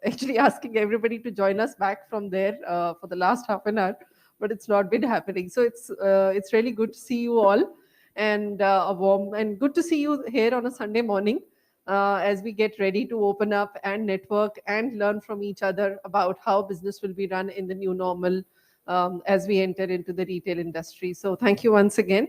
actually asking everybody to join us back from there for the last half an hour, but it's not been happening. So it's really good to see you all, and a warm and good to see you here on a Sunday morning as we get ready to open up and network and learn from each other about how business will be run in the new normal as we enter into the retail industry. So thank you once again.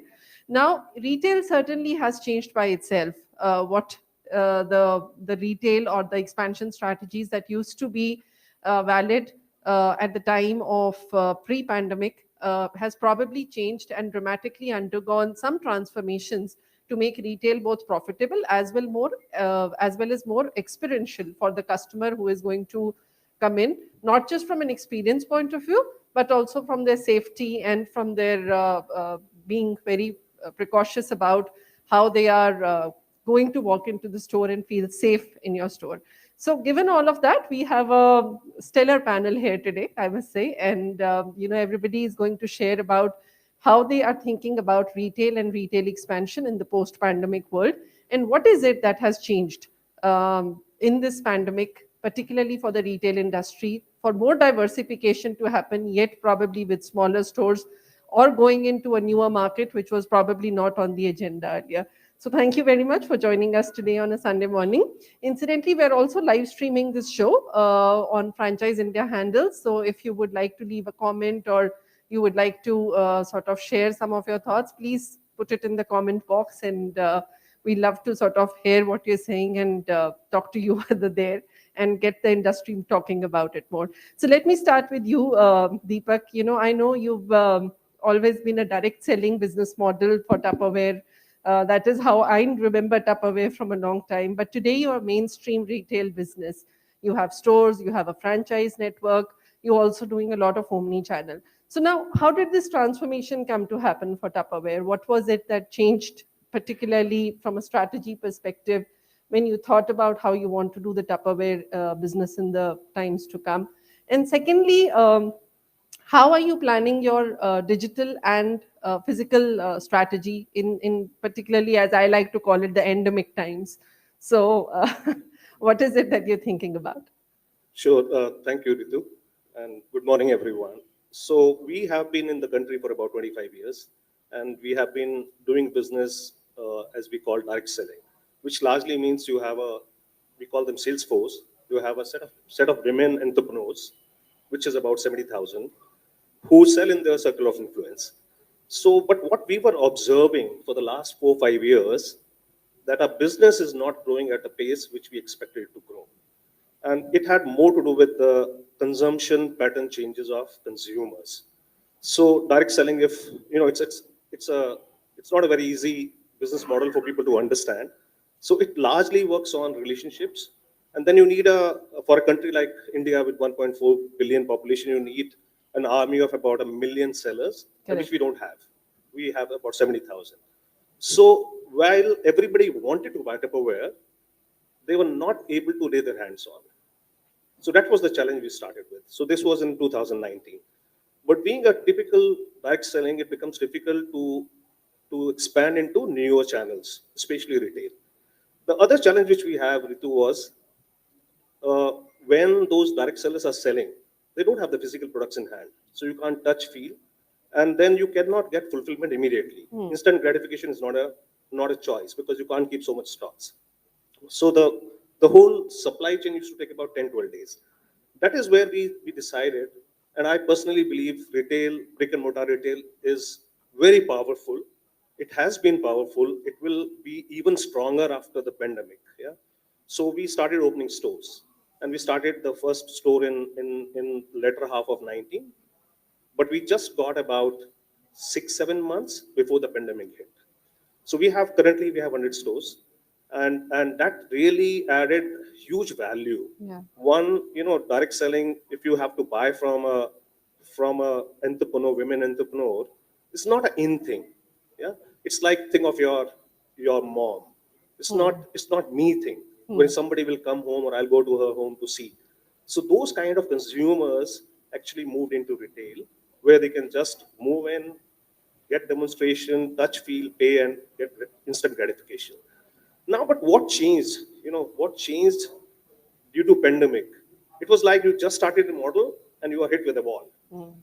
Now, retail certainly has changed by itself. What the retail or the expansion strategies that used to be valid at the time of pre-pandemic has probably changed and dramatically undergone some transformations to make retail both profitable as well as more experiential for the customer who is going to come in, not just from an experience point of view, but also from their safety and from their being very precautious about how they are going to walk into the store and feel safe in your store. So, given all of that, we have a stellar panel here today, I must say, and everybody is going to share about how they are thinking about retail and retail expansion in the post-pandemic world, and what is it that has changed in this pandemic, particularly for the retail industry, for more diversification to happen, yet probably with smaller stores or going into a newer market, which was probably not on the agenda earlier. So thank you very much for joining us today on a Sunday morning. Incidentally, we're also live streaming this show on Franchise India handles. So if you would like to leave a comment or you would like to sort of share some of your thoughts, please put it in the comment box, and we love to sort of hear what you're saying and talk to you whether there and get the industry talking about it more. So let me start with you, Deepak. I know you've always been a direct selling business model for Tupperware. That is how I remember Tupperware from a long time. But today you're a mainstream retail business. You have stores, you have a franchise network, you're also doing a lot of omni channel. So now, how did this transformation come to happen for Tupperware? What was it that changed, particularly from a strategy perspective, when you thought about how you want to do the Tupperware business in the times to come? And secondly, how are you planning your digital and physical strategy in particularly, as I like to call it, the endemic times? So, what is it that you're thinking about? Sure. Thank you, Ritu. And good morning, everyone. So we have been in the country for about 25 years, and we have been doing business as we call direct selling, which largely means we call them sales force. You have a set of women entrepreneurs, which is about 70,000, who sell in their circle of influence. So, but what we were observing for the last 4 or 5 years, that our business is not growing at a pace which we expected it to grow. And it had more to do with the consumption pattern changes of consumers. So direct selling, if it's not a very easy business model for people to understand. So it largely works on relationships, and then you need for a country like India with 1.4 billion population, you need an army of about 1 million sellers, which we don't have. We have about 70,000. So while everybody wanted to buy Tupperware, they were not able to lay their hands on. So that was the challenge we started with. So this was in 2019. But being a typical direct selling, it becomes difficult to expand into newer channels, especially retail. The other challenge which we have, Ritu, was when those direct sellers are selling, they don't have the physical products in hand. So you can't touch, feel, and then you cannot get fulfillment immediately. Instant gratification is not a choice because you can't keep so much stocks. So the whole supply chain used to take about 10, 12 days. That is where we decided, and I personally believe retail, brick and mortar retail is very powerful. It has been powerful. It will be even stronger after the pandemic. Yeah. So we started opening stores, and we started the first store in latter half of 19. But we just got about 6, 7 months before the pandemic hit. So currently we have 100 stores, and that really added huge value. Yeah. One, direct selling, if you have to buy from a entrepreneur, women entrepreneur, it's not an in thing. Yeah, it's like think of your mom. It's not me thing. When somebody will come home or I'll go to her home to see. So those kind of consumers actually moved into retail, where they can just move in, get demonstration, touch, feel, pay, and get instant gratification. Now, but what changed? What changed due to pandemic? It was like you just started a model and you were hit with a ball. Mm.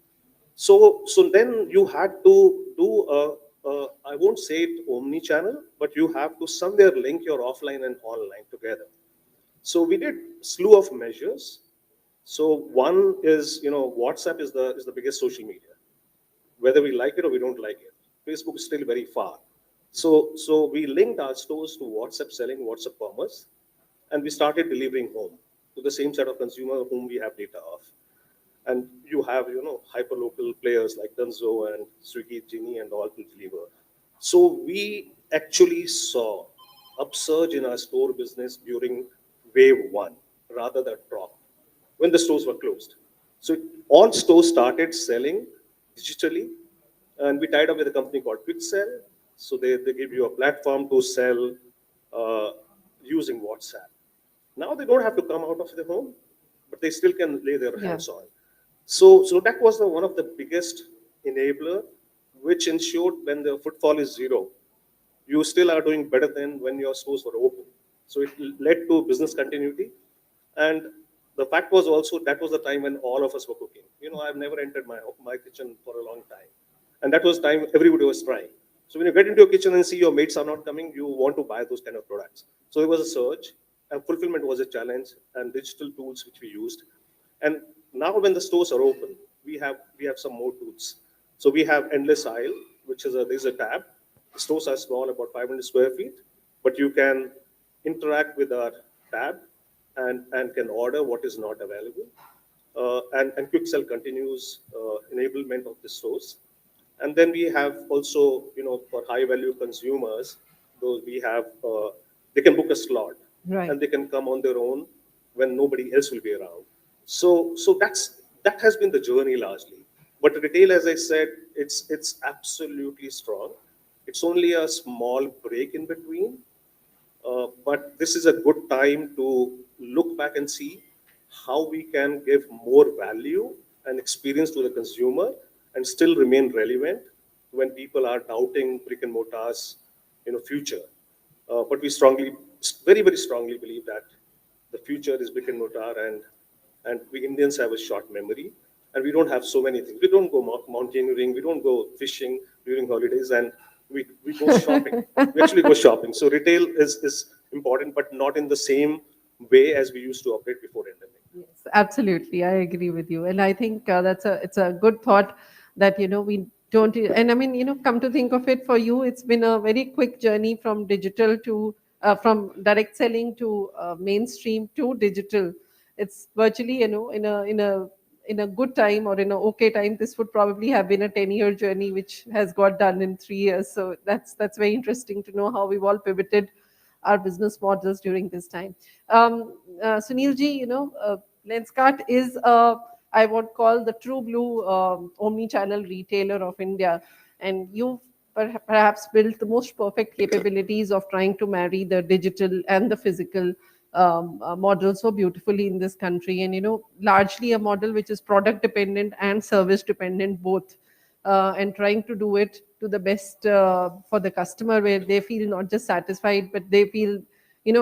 So then you had to do I won't say it omni-channel, but you have to somewhere link your offline and online together. So we did slew of measures. So one is, WhatsApp is the biggest social media, whether we like it or we don't like it. Facebook is still very far. So we linked our stores to WhatsApp selling, WhatsApp commerce, and we started delivering home to the same set of consumer whom we have data of. And you have, hyper-local players like Dunzo and Swiggy, Genie, and all to deliver. So we actually saw upsurge in our store business during wave one, rather than drop, when the stores were closed. So all stores started selling digitally, and we tied up with a company called QuickSell. So they give you a platform to sell uh, using WhatsApp. Now they don't have to come out of their home, but they still can lay their Yeah. hands on. So that was one of the biggest enabler, which ensured when the footfall is zero, you still are doing better than when your stores were open. So it led to business continuity. And the fact was also that was the time when all of us were cooking. I've never entered my kitchen for a long time. And that was time everybody was trying. So when you get into your kitchen and see your mates are not coming, you want to buy those kind of products. So there was a surge, and fulfillment was a challenge, and digital tools which we used. And now when the stores are open, we have some more tools. So we have endless aisle, which is there's a tab. The stores are small, about 500 square feet, but you can interact with our tab and can order what is not available. And quick sell continues enablement of the stores. And then we have also, for high value consumers, those we have, they can book a slot Right. and they can come on their own when nobody else will be around. So that has been the journey largely. But retail, as I said, it's absolutely strong. It's only a small break in between, but this is a good time to look back and see how we can give more value and experience to the consumer and still remain relevant when people are doubting brick and mortar's future. But we very, very strongly believe that the future is brick and mortar, and we Indians have a short memory, and we don't have so many things. We don't go mountaineering, we don't go fishing during holidays, and we go shopping. We actually go shopping. So retail is important, but not in the same way as we used to operate before pandemic. Yes, absolutely. I agree with you, and I think it's a good thought that we don't. And I mean, come to think of it, for you, it's been a very quick journey from digital to from direct selling to mainstream to digital. It's virtually, in a good time or in a okay time, this would probably have been a 10-year journey, which has got done in 3 years. So that's very interesting to know how we've all pivoted our business models during this time. Sunil ji, Lenskart is I would call the true blue omni-channel retailer of India, and you've perhaps built the most perfect capabilities of trying to marry the digital and the physical model so beautifully in this country, and largely a model which is product dependent and service dependent both, and trying to do it to the best for the customer, where they feel not just satisfied, but they feel,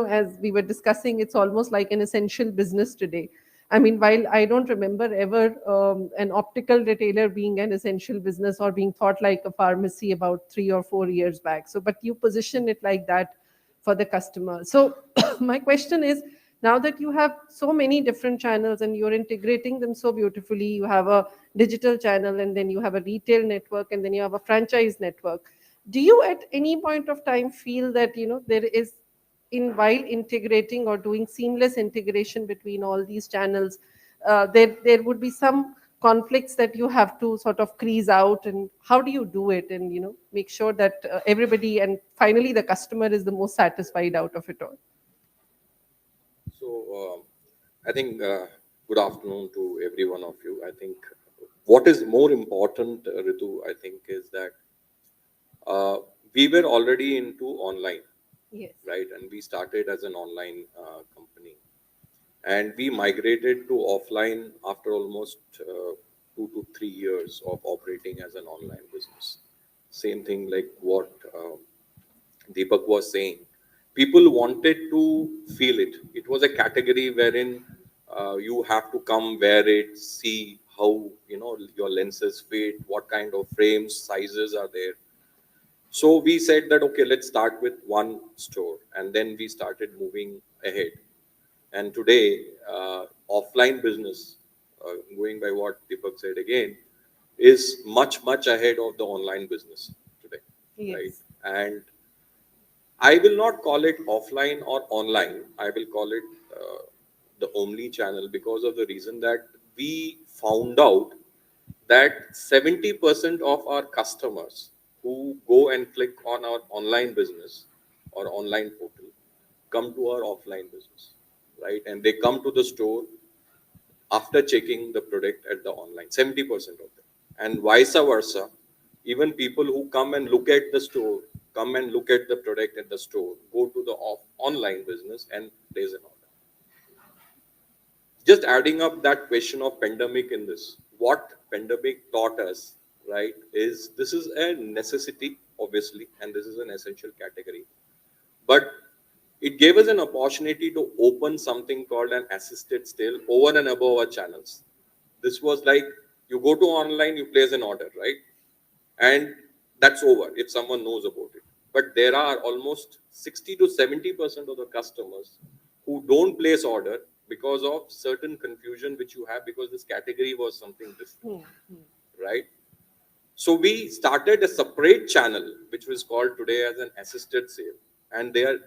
as we were discussing, it's almost like an essential business today. I mean, while I don't remember ever an optical retailer being an essential business or being thought like a pharmacy about 3 or 4 years back. So, but you position it like that for the customer. So, my question is, now that you have so many different channels and you're integrating them so beautifully, you have a digital channel, and then you have a retail network, and then you have a franchise network. Do you at any point of time feel that there is, in while integrating or doing seamless integration between all these channels, there would be some conflicts that you have to sort of crease out, and how do you do it, and make sure that everybody and finally the customer is the most satisfied out of it all? So, I think good afternoon to every one of you. I think what is more important, Ritu, I think, is that uh, we were already into online, Yes. right? And we started as an online company, and we migrated to offline after almost 2 to 3 years of operating as an online business. Same thing like what Deepak was saying. People wanted to feel it. It was a category wherein You have to come wear it, see how your lenses fit, what kind of frames, sizes are there. So we said that okay, let's start with one store, and then we started moving ahead. And today, offline business, going by what Deepak said again, is much ahead of the online business today, right? Yes. And I will not call it offline or online. I will call it the Omni channel, because of the reason that we found out that 70% of our customers who go and click on our online business or online portal come to our offline business, right? And they come to the store after checking the product at the online, 70% of them. And vice versa, even people who come and look at the store, come and look at the product at the store, go to the online business and place an order. Just adding up that question of pandemic in this, what pandemic taught us, right, is this is a necessity, obviously, and this is an essential category. But it gave us an opportunity to open something called an assisted sale over and above our channels. This was like you go to online, you place an order, right? And that's over if someone knows about it. But there are almost 60 to 70% of the customers who don't place order because of certain confusion which you have, because this category was something different, right? So we started a separate channel which was called today as an assisted sale, and they are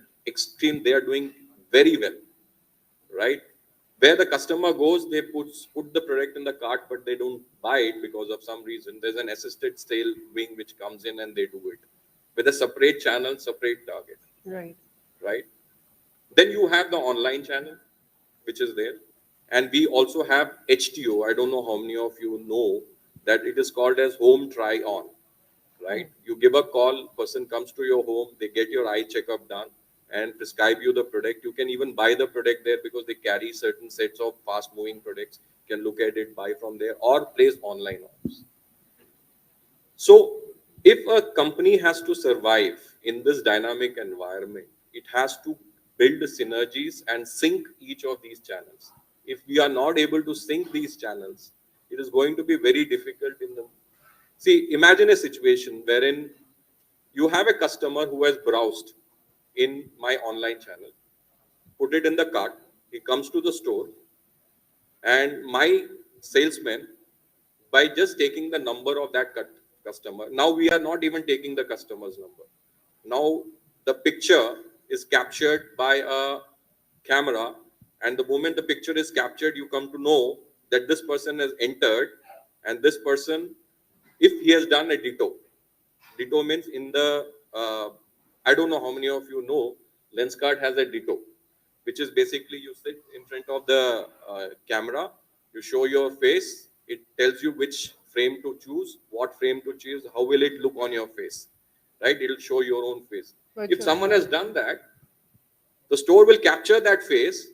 they are doing very well, right? Where the customer goes, they put the product in the cart, but they don't buy it because of some reason. There's an assisted sale wing which comes in and they do it with a separate channel, separate target, Right. right? Then you have the online channel, which is there. And we also have HTO. I don't know how many of you know that it is called as home try on, right? You give a call, person comes to your home, they get your eye checkup done and prescribe you the product. You can even buy the product there because they carry certain sets of fast moving products. You can look at it, buy from there, or place online orders. So if a company has to survive in this dynamic environment, it has to build synergies and sync each of these channels. If we are not able to sync these channels, it is going to be very difficult in the. See, imagine a situation wherein you have a customer who has browsed in my online channel, put it in the cart, he comes to the store, and my salesman, by just taking the number of that customer, now we are not even taking the customer's number. Now the picture is captured by a camera, and the moment the picture is captured, you come to know that this person has entered, and this person, if he has done a ditto means in the, I don't know how many of you know, Lenskart has a ditto, which is basically you sit in front of the camera, you show your face, it tells you which frame to choose, what frame to choose, how will it look on your face, right? It will show your own face. If someone has done that, the store will capture that face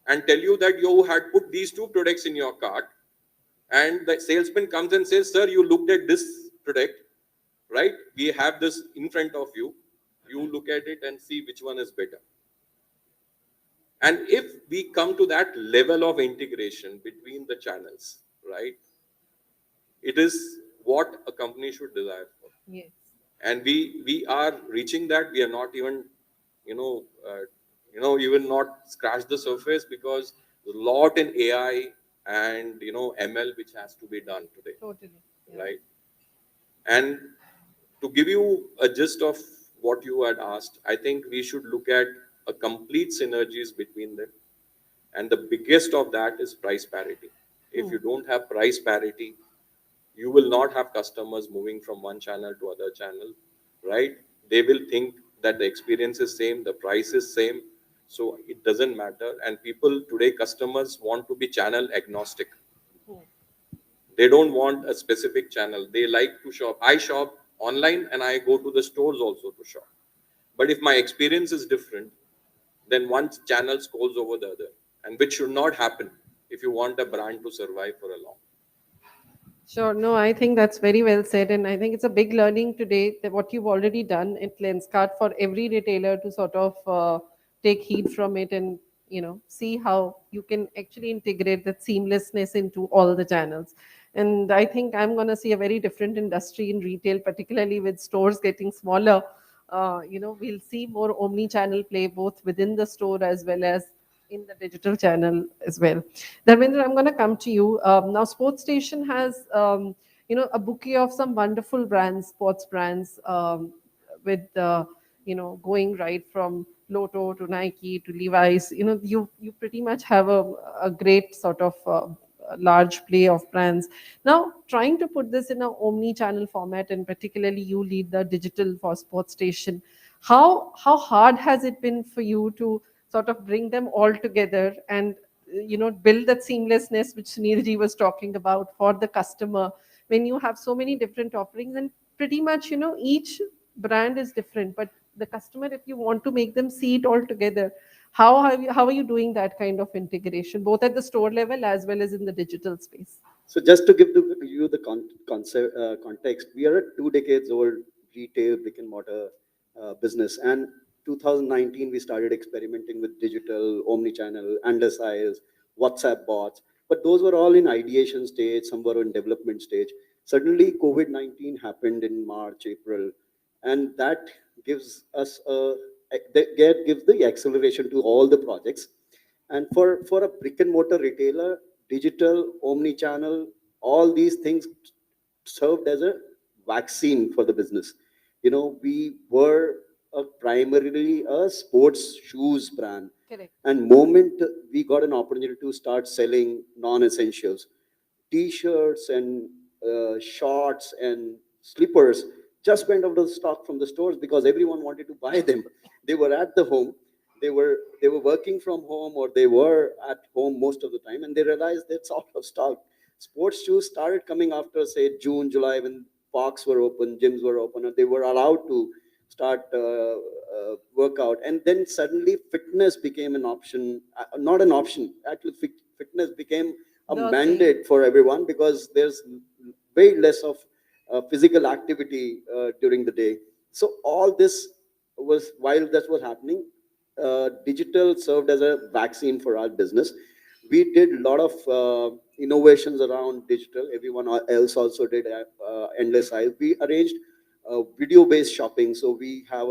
and tell you that you had put these two products in your cart, and the salesman comes and says, sir, you looked at this product, right? We have this in front of you. You look at it and see which one is better. And if we come to that level of integration between the channels, right, it is what a company should desire for. Yes. And we are reaching that. We are not even, even not scratch the surface, because there's a lot in AI and ML which has to be done today. Totally. Yeah. Right? And to give you a gist of what you had asked, I think we should look at a complete synergies between them. And the biggest of that is price parity. If you don't have price parity, you will not have customers moving from one channel to other channel, right? They will think that the experience is same, the price is same, so it doesn't matter. And people today, customers want to be channel agnostic. They don't want a specific channel. They like to shop. I shop online and I go to the stores also to shop. But if my experience is different, then one channel scores over the other, and which should not happen if you want a brand to survive for a long. Sure. No, I think that's very well said. And I think it's a big learning today that what you've already done at Lenskart for every retailer to sort of take heed from it and see how you can actually integrate that seamlessness into all the channels. And I think I'm going to see a very different industry in retail, particularly with stores getting smaller. We'll see more omni channel play both within the store as well as in the digital channel as well. Dharmender, I'm going to come to you. Now, Sports Station has, a bouquet of some wonderful brands, sports brands, with, going right from Lotto to Nike to Levi's. You pretty much have a great sort of a large play of brands. Now, trying to put this in a omni-channel format, and particularly you lead the digital for Sports Station. How hard has it been for you to sort of bring them all together and build that seamlessness which Sunilji was talking about for the customer, when you have so many different offerings and pretty much each brand is different, but the customer, if you want to make them see it all together, how are you doing that kind of integration both at the store level as well as in the digital space? So just to give you the concept, context, we are a 2 decades old retail brick and mortar business, and 2019 we started experimenting with digital, omni-channel, SIs, WhatsApp bots, but those were all in ideation stage, some were in development stage. Suddenly COVID-19 happened in March, April, and that gives us that gives the acceleration to all the projects. And for a brick and mortar retailer, digital, omni-channel, all these things served as a vaccine for the business. We were primarily a sports shoes brand. Correct. And moment we got an opportunity to start selling non-essentials, t-shirts and shorts and slippers, just went out of stock from the stores because everyone wanted to buy them. They were at the home, they were working from home, or they were at home most of the time, and they realized it's out of stock. Sports shoes started coming after, say, June, July, when parks were open, gyms were open, and they were allowed to start workout. And then suddenly fitness became an option, not an option, actually fitness became a The mandate for everyone because there's way less of physical activity during the day. So all this was, while that was happening, digital served as a vaccine for our business. We did a lot of innovations around digital. Everyone else also did endless aisle. We arranged video-based shopping. So we have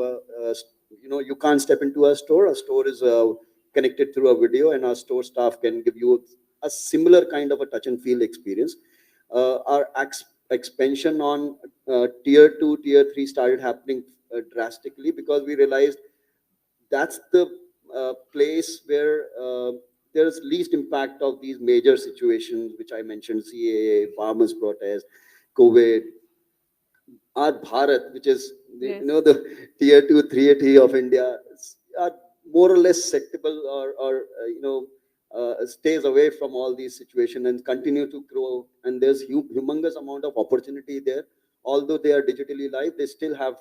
you can't step into a store. A store is connected through a video, and our store staff can give you a similar kind of a touch and feel experience. Our expansion on tier 2, tier 3 started happening drastically because we realized that's the place where there's least impact of these major situations, which I mentioned: CAA, farmers' protest, COVID. Our Bharat, which is Yes. the tier 2, tier 3 of India, are more or less acceptable, or stays away from all these situations and continue to grow. And there's humongous amount of opportunity there. Although they are digitally live, they still have,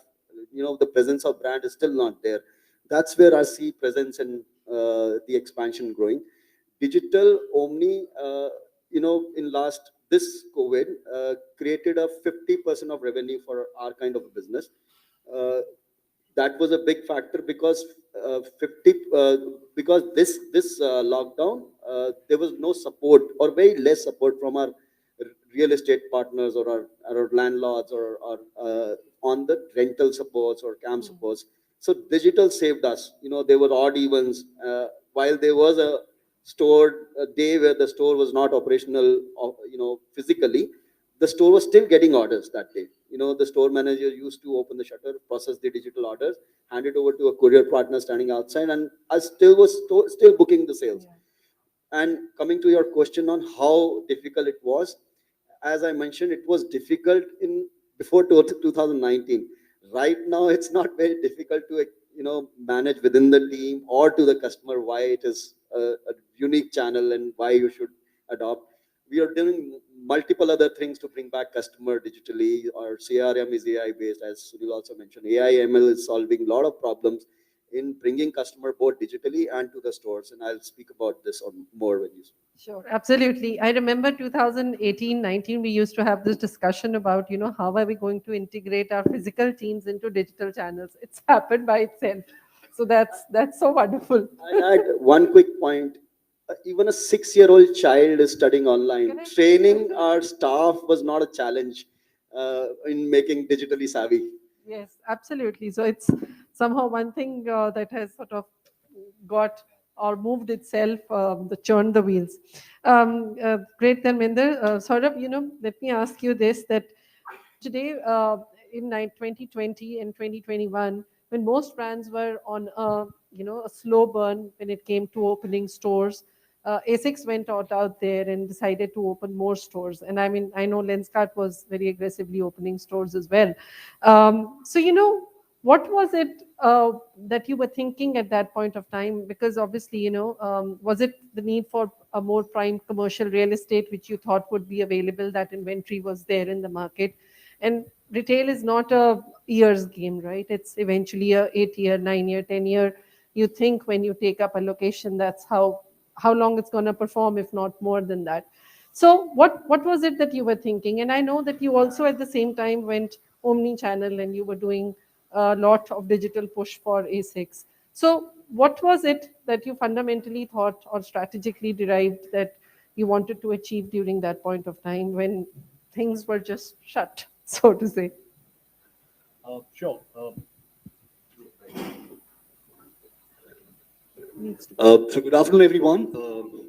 the presence of brand is still not there. That's where I see presence and the expansion growing. Digital omni, in last this COVID created a 50% of revenue for our kind of a business. That was a big factor because 50 because this lockdown there was no support, or very less support, from our real estate partners or our landlords, or on the rental supports or camp supports. So digital saved us. There were odd events. While there was a day where the store was not operational, physically, the store was still getting orders that day. The store manager used to open the shutter, process the digital orders, hand it over to a courier partner standing outside, and I still was still booking the sales. Yeah. And coming to your question on how difficult it was, as I mentioned, it was difficult in before 2019. Right now, it's not very difficult to manage within the team or to the customer why it is a unique channel and why you should adopt. We are doing multiple other things to bring back customer digitally. Our CRM is AI based, as Sunil also mentioned. AI ML is solving a lot of problems in bringing customer both digitally and to the stores. And I'll speak about this on more when you. Sure, absolutely. I remember 2018-19, we used to have this discussion about, how are we going to integrate our physical teams into digital channels. It's happened by itself. So that's so wonderful. I add one quick point. Even a 6-year-old child is studying online. Correct. Training our staff was not a challenge in making digitally savvy. Yes, absolutely. So it's somehow one thing that has sort of got or moved itself, the churned the wheels. Great, Dharmender. Saurabh, let me ask you this: that today, in 2020 and 2021, when most brands were on a slow burn when it came to opening stores, ASICS went out there and decided to open more stores. And I mean, I know Lenskart was very aggressively opening stores as well. So, what was it that you were thinking at that point of time? Because obviously, was it the need for a more prime commercial real estate, which you thought would be available, that inventory was there in the market? And retail is not a years game, right? It's eventually a 8-year, 9-year, 10-year. You think when you take up a location, that's how long it's going to perform, if not more than that. So what was it that you were thinking? And I know that you also at the same time went omni channel and you were doing a lot of digital push for ASICS. So what was it that you fundamentally thought or strategically derived that you wanted to achieve during that point of time when things were just shut, so to say? Sure. Needs to So good afternoon, everyone. The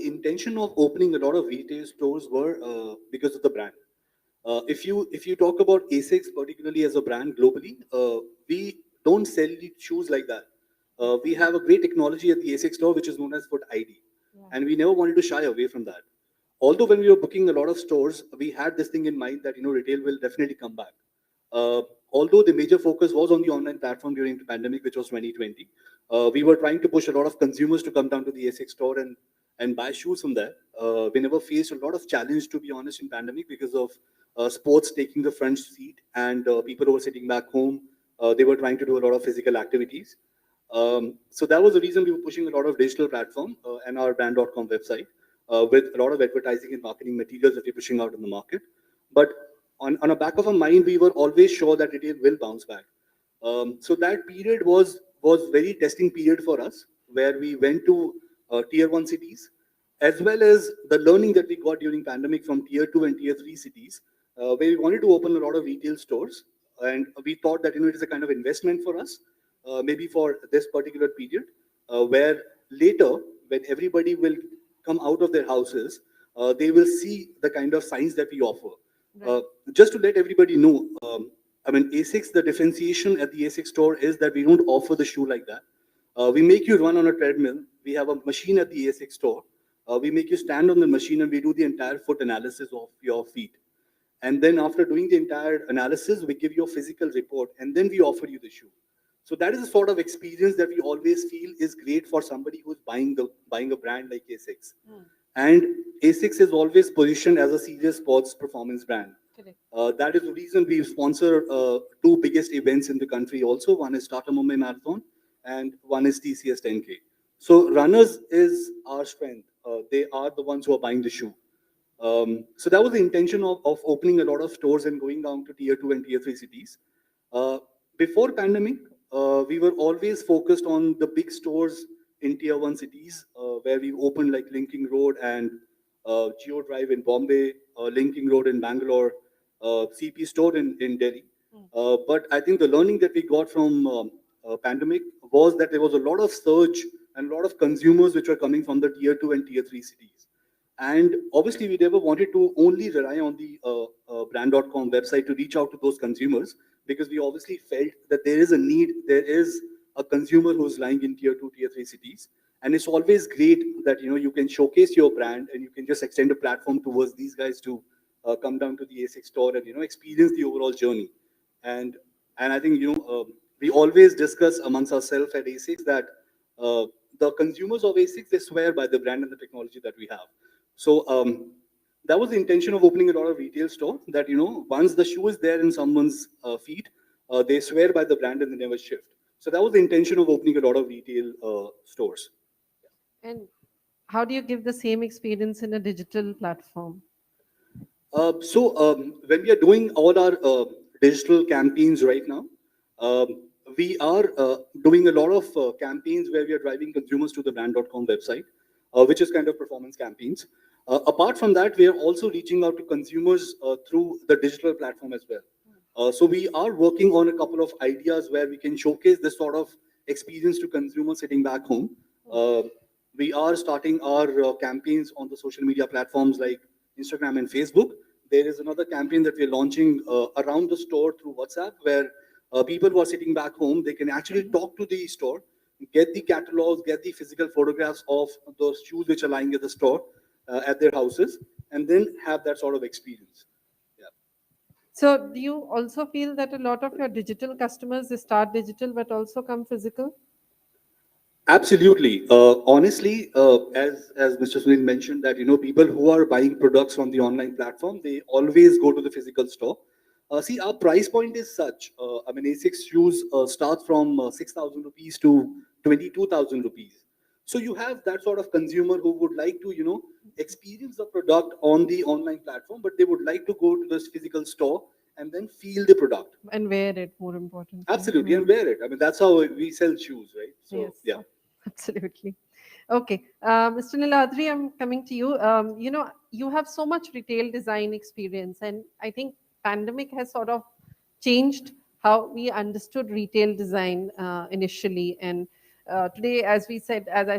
intention of opening a lot of retail stores were because of the brand. If you talk about ASICS, particularly as a brand globally, we don't sell the shoes like that. We have a great technology at the ASICS store, which is known as Foot ID, and we never wanted to shy away from that. Although when we were booking a lot of stores, we had this thing in mind that retail will definitely come back. Although the major focus was on the online platform during the pandemic, which was 2020, we were trying to push a lot of consumers to come down to the ASICS store and buy shoes from there. We never faced a lot of challenge, to be honest, in pandemic because of sports taking the front seat and people who were sitting back home, they were trying to do a lot of physical activities. So that was the reason we were pushing a lot of digital platform and our brand.com website with a lot of advertising and marketing materials that we're pushing out in the market. But on the back of our mind, we were always sure that retail will bounce back. So that period was very testing period for us, where we went to tier 1 cities, as well as the learning that we got during pandemic from tier 2 and tier 3 cities, where we wanted to open a lot of retail stores. And we thought that it is a kind of investment for us, maybe for this particular period, where later, when everybody will come out of their houses, they will see the kind of signs that we offer. Right. Just to let everybody know, ASICS, the differentiation at the ASICS store is that we don't offer the shoe like that. We make you run on a treadmill. We have a machine at the ASICS store. We make you stand on the machine and we do the entire foot analysis of your feet. And then after doing the entire analysis, we give you a physical report and then we offer you the shoe. So that is the sort of experience that we always feel is great for somebody who's buying a brand like ASICS. And ASICS is always positioned as a serious sports performance brand. That is the reason we sponsor two biggest events in the country also. One is Tata Mumbai Marathon and one is TCS 10K. So runners is our strength. They are the ones who are buying the shoe. So that was the intention of opening a lot of stores and going down to tier 2 and tier 3 cities. Before pandemic, we were always focused on the big stores in tier 1 cities, where we opened like Linking Road and Geo Drive in Bombay, Linking Road in Bangalore, CP store in Delhi. But I think the learning that we got from pandemic was that there was a lot of surge and a lot of consumers which were coming from the tier 2 and tier 3 cities. And obviously, we never wanted to only rely on the brand.com website to reach out to those consumers, because we obviously felt that there is a need, there is a consumer who's lying in tier 2, tier 3 cities. And it's always great that you can showcase your brand and you can just extend a platform towards these guys to come down to the ASICS store and experience the overall journey. And I think we always discuss amongst ourselves at ASICS that the consumers of ASICS, they swear by the brand and the technology that we have. So that was the intention of opening a lot of retail store, that once the shoe is there in someone's feet, they swear by the brand and they never shift. So that was the intention of opening a lot of retail stores. And how do you give the same experience in a digital platform? When we are doing all our digital campaigns right now, we are doing a lot of campaigns where we are driving consumers to the brand.com website, which is kind of performance campaigns. Apart from that, we are also reaching out to consumers through the digital platform as well. So we are working on a couple of ideas where we can showcase this sort of experience to consumers sitting back home. We are starting our campaigns on the social media platforms like Instagram and Facebook. There is another campaign that we're launching around the store through WhatsApp, where people who are sitting back home, they can actually talk to the store, get the catalogs, get the physical photographs of those shoes which are lying at the store, at their houses, and then have that sort of experience. So do you also feel that a lot of your digital customers, they start digital but also come physical? Absolutely. Honestly, as Mr. Sunil mentioned, that people who are buying products from the online platform, they always go to the physical store. See, our price point is such. I mean, ASICS shoes start from 6,000 rupees to 22,000 rupees. So you have that sort of consumer who would like to, experience the product on the online platform, but they would like to go to this physical store and then feel the product. And wear it, more importantly. Absolutely, and wear it. I mean, that's how we sell shoes, right? So, Yes. yeah. Absolutely. Okay. Mr. Niladri, I'm coming to you. You have so much retail design experience, and I think pandemic has sort of changed how we understood retail design initially. And today, as I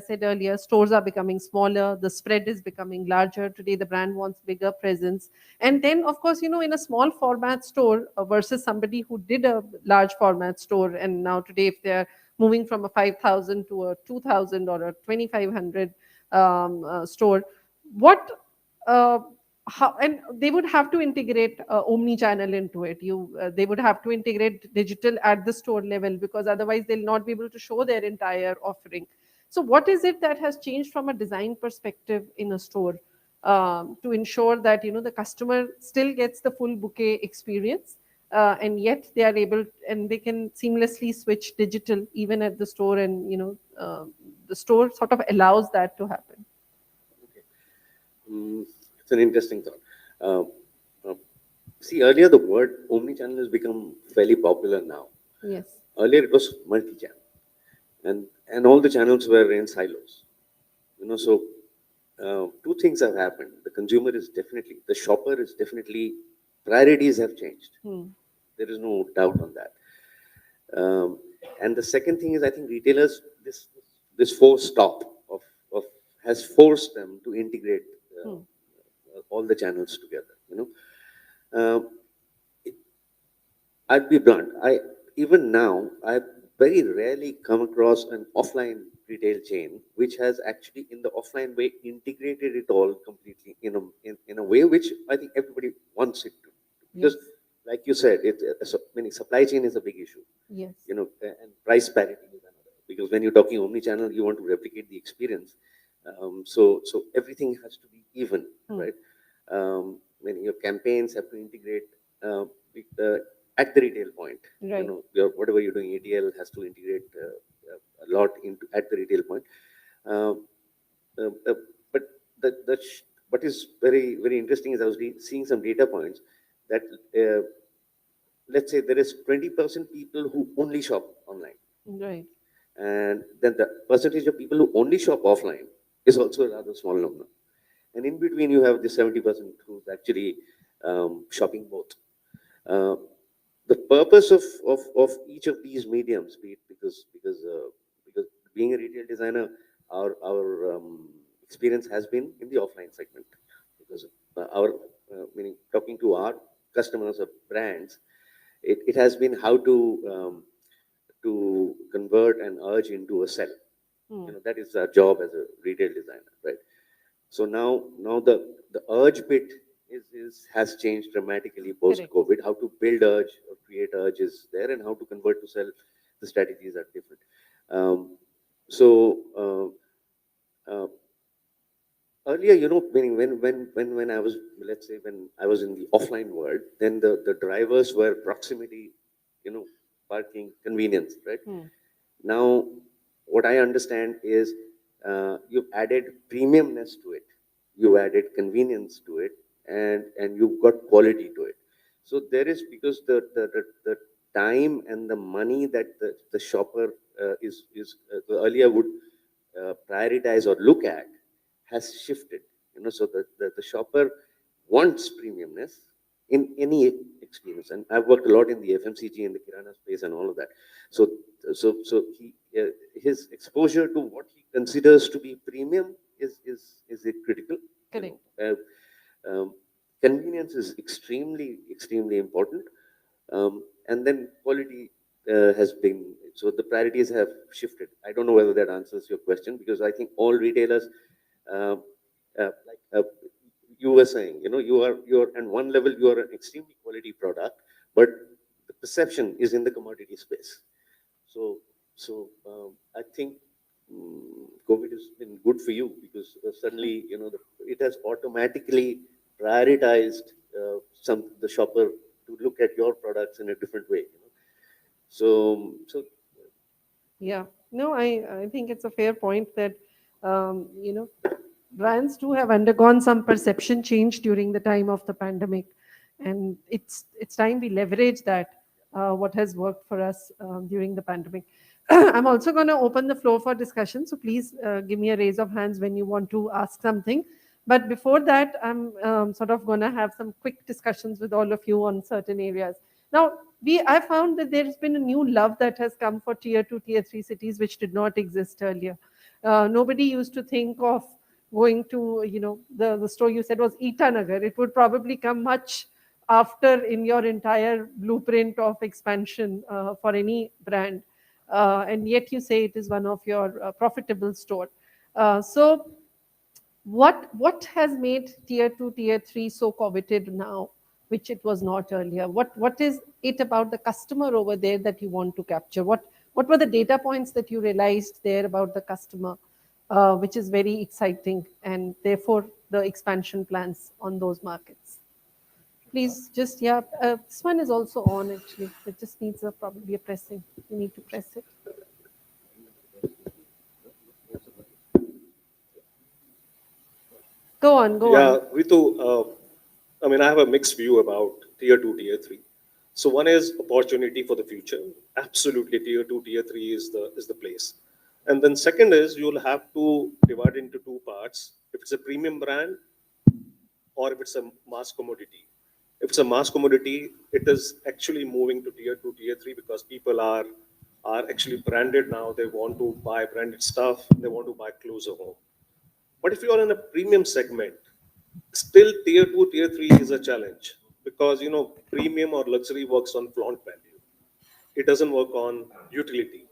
said earlier, stores are becoming smaller, the spread is becoming larger. Today, the brand wants bigger presence. And then, of course, in a small format store versus somebody who did a large format store, and now today, if they're moving from a 5,000 to a 2,000 or a 2,500 store, what how, and they would have to integrate omni channel into it. They would have to integrate digital at the store level, because otherwise they'll not be able to show their entire offering. So what is it that has changed from a design perspective in a store to ensure that the customer still gets the full bouquet experience, and yet they are able, and they can seamlessly switch digital even at the store, and the store sort of allows that to happen? It's an interesting thought. See, earlier the word omnichannel has become fairly popular now. Yes. Earlier it was multi-channel, and all the channels were in silos. So two things have happened. The shopper is definitely, priorities have changed. There is no doubt on that. And the second thing is, I think retailers, this forced stop of has forced them to integrate all the channels together. I'd be blunt. Even now, I very rarely come across an offline retail chain which has actually, in the offline way, integrated it all completely in a way which I think everybody wants it to. Because, like you said, supply chain is a big issue. Yes. And price parity is another. Because when you're talking omni-channel, you want to replicate the experience. So everything has to be even, right? When your campaigns have to integrate at the retail point. Right. Whatever you're doing, ATL has to integrate a lot into at the retail point. But what is very, very interesting is I was seeing some data points that let's say there is 20% people who only shop online. Right. And then the percentage of people who only shop offline is also a rather small number. And in between, you have the 70% who's actually shopping both. The purpose of each of these mediums, be it because being a retail designer, our experience has been in the offline segment, because meaning talking to our customers or brands, it has been how to convert and urge into a sell. That is our job as a retail designer, right? So now the urge bit has changed dramatically post-COVID. How to build urge or create urge is there, and how to convert to sell, the strategies are different. Earlier, when I was, let's say, when I was in the offline world, then the drivers were proximity, parking, convenience, right? Now, what I understand is you've added premiumness to it, you added convenience to it, and you've got quality to it. So there is, because the time and the money that the shopper earlier would prioritize or look at has shifted. So the shopper wants premiumness in any experience. And I've worked a lot in the FMCG and the Kirana space and all of that. So his exposure to what he considers to be premium is critical. Correct. Convenience is extremely important. And then quality has been, so the priorities have shifted. I don't know whether that answers your question, because I think all retailers, like you were saying, you're on one level, you are an extremely quality product, but the perception is in the commodity space. So I think COVID has been good for you, because suddenly, it has automatically prioritized the shopper to look at your products in a different way. So Yeah, no, I think it's a fair point that, brands too have undergone some perception change during the time of the pandemic. And it's time we leverage that, what has worked for us during the pandemic. I'm also going to open the floor for discussion. So please give me a raise of hands when you want to ask something. But before that, I'm sort of going to have some quick discussions with all of you on certain areas. Now, I found that there's been a new love that has come for tier 2, tier 3 cities, which did not exist earlier. Nobody used to think of going to, the store you said was Itanagar. It would probably come much after in your entire blueprint of expansion for any brand. And yet you say it is one of your profitable store. So what has made tier 2, tier 3 so coveted now, which it was not earlier? What is it about the customer over there that you want to capture? What were the data points that you realized there about the customer, which is very exciting, and therefore the expansion plans on those markets? Please just, this one is also on actually. It just needs probably a pressing. You need to press it. Go on. Yeah, Ritu, I have a mixed view about tier 2, tier 3. So one is opportunity for the future. Absolutely, tier 2, tier 3 is the place. And then second is, you'll have to divide into two parts. If it's a premium brand or if it's a mass commodity. If it's a mass commodity, it is actually moving to tier 2, tier 3, because people are actually branded now. They want to buy branded stuff. They want to buy closer home. But if you are in a premium segment, still tier 2, tier 3 is a challenge, because premium or luxury works on flaunt value. It doesn't work on utility.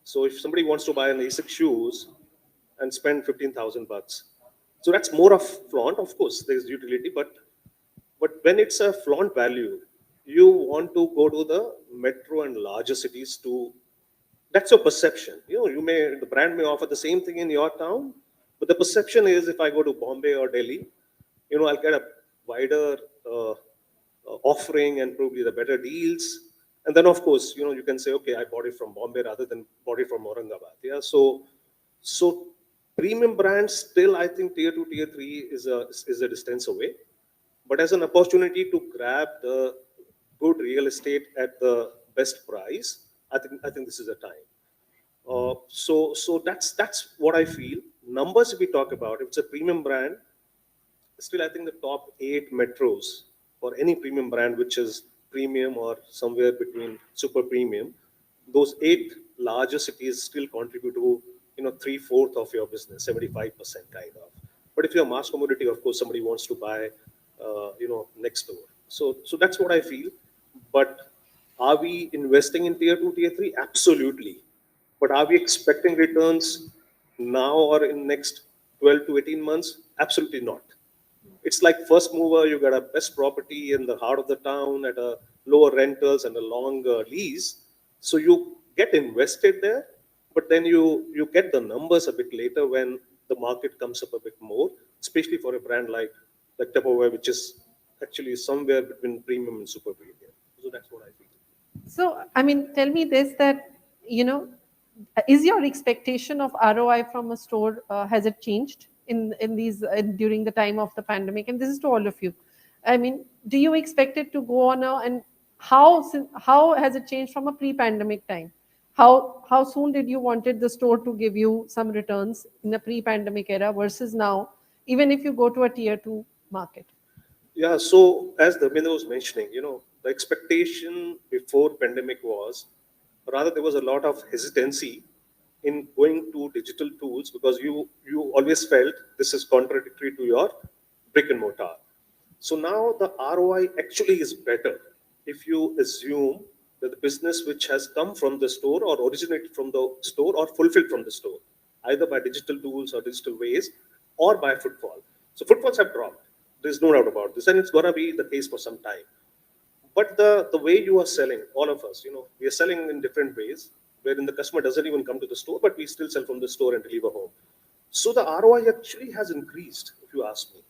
So if somebody wants to buy an ASICS shoes and spend 15,000 bucks, so that's more of flaunt. Of course, there's utility, but when it's a flaunt value, you want to go to the metro and larger cities to. That's your perception. The brand may offer the same thing in your town, but the perception is, if I go to Bombay or Delhi, I'll get a wider offering and probably the better deals. And then, of course, you can say, okay, I bought it from Bombay rather than bought it from Aurangabad. Yeah. So premium brands still, I think tier 2, tier 3 is a distance away. But as an opportunity to grab the good real estate at the best price, I think this is a time. So that's what I feel. Numbers, if we talk about, if it's a premium brand, still I think the top 8 metros for any premium brand, which is premium or somewhere between super premium, those 8 larger cities still contribute to 3/4 of your business, 75% kind of. But if you're a mass commodity, of course, somebody wants to buy next door. So that's what I feel. But are we investing in tier 2, tier 3? Absolutely. But are we expecting returns now or in next 12 to 18 months? Absolutely not. It's like first mover, you got a best property in the heart of the town at a lower rentals and a longer lease. So you get invested there, but then you get the numbers a bit later when the market comes up a bit more, especially for a brand like Tupperware, which is actually somewhere between premium and super premium. So that's what I feel. So, tell me this, that, is your expectation of ROI from a store, has it changed in these during the time of the pandemic? And this is to all of you. Do you expect it to go on and how has it changed from a pre-pandemic time? How soon did you wanted the store to give you some returns in the pre-pandemic era versus now, even if you go to a tier two market? Yeah, so as Dharmender was mentioning, the expectation before pandemic was, rather there was a lot of hesitancy in going to digital tools because you always felt this is contradictory to your brick and mortar. So now the ROI actually is better if you assume that the business which has come from the store or originated from the store or fulfilled from the store, either by digital tools or digital ways or by footfall. So footfalls have dropped. There's no doubt about this, and it's gonna be the case for some time. But the way you are selling, all of us, we are selling in different ways, wherein the customer doesn't even come to the store, but we still sell from the store and deliver home. So the ROI actually has increased, if you ask me.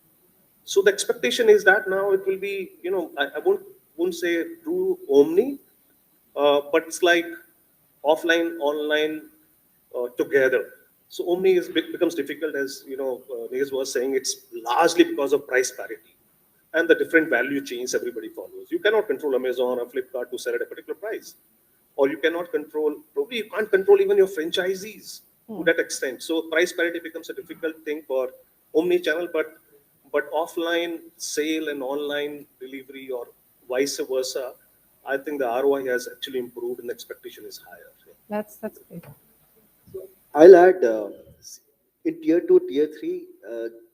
So the expectation is that now it will be, I won't say true Omni, but it's like offline, online together. So Omni becomes difficult, as Nez was saying. It's largely because of price parity and the different value chains everybody follows. You cannot control Amazon or Flipkart to sell at a particular price, or you cannot control. Probably you can't control even your franchisees to that extent. So price parity becomes a difficult thing for omni-channel, but offline sale and online delivery or vice versa, I think the ROI has actually improved and the expectation is higher. That's great. I'll add in tier two, tier three,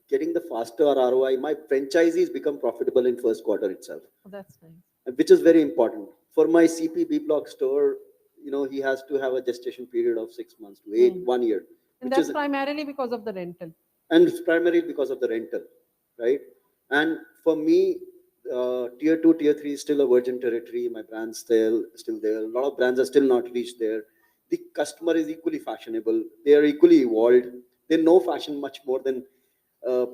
getting the faster ROI. My franchisees become profitable in first quarter itself, Oh, that's nice. which is very important for my CPB block store. He has to have a gestation period of 6 months to 1 year, And which that's is, primarily because of the rental. and it's primarily because of the rental, right? And for me, tier two, tier three is still a virgin territory. My brand's still there. A lot of brands are still not reached there. The customer is equally fashionable. They are equally evolved. They know fashion much more than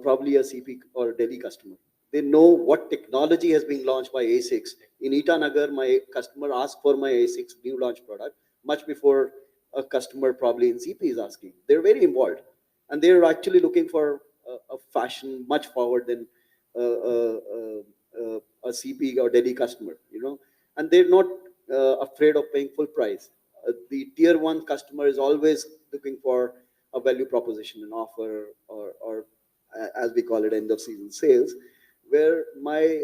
probably a CP or Delhi customer. They know what technology has been launched by ASICS. In Itanagar, my customer asked for my ASICS new launch product much before a customer probably in CP is asking. They're very involved, and they're actually looking for a fashion much forward than a CP or Delhi customer, and they're not afraid of paying full price. The tier one customer is always looking for a value proposition, an offer, or as we call it, end of season sales, where my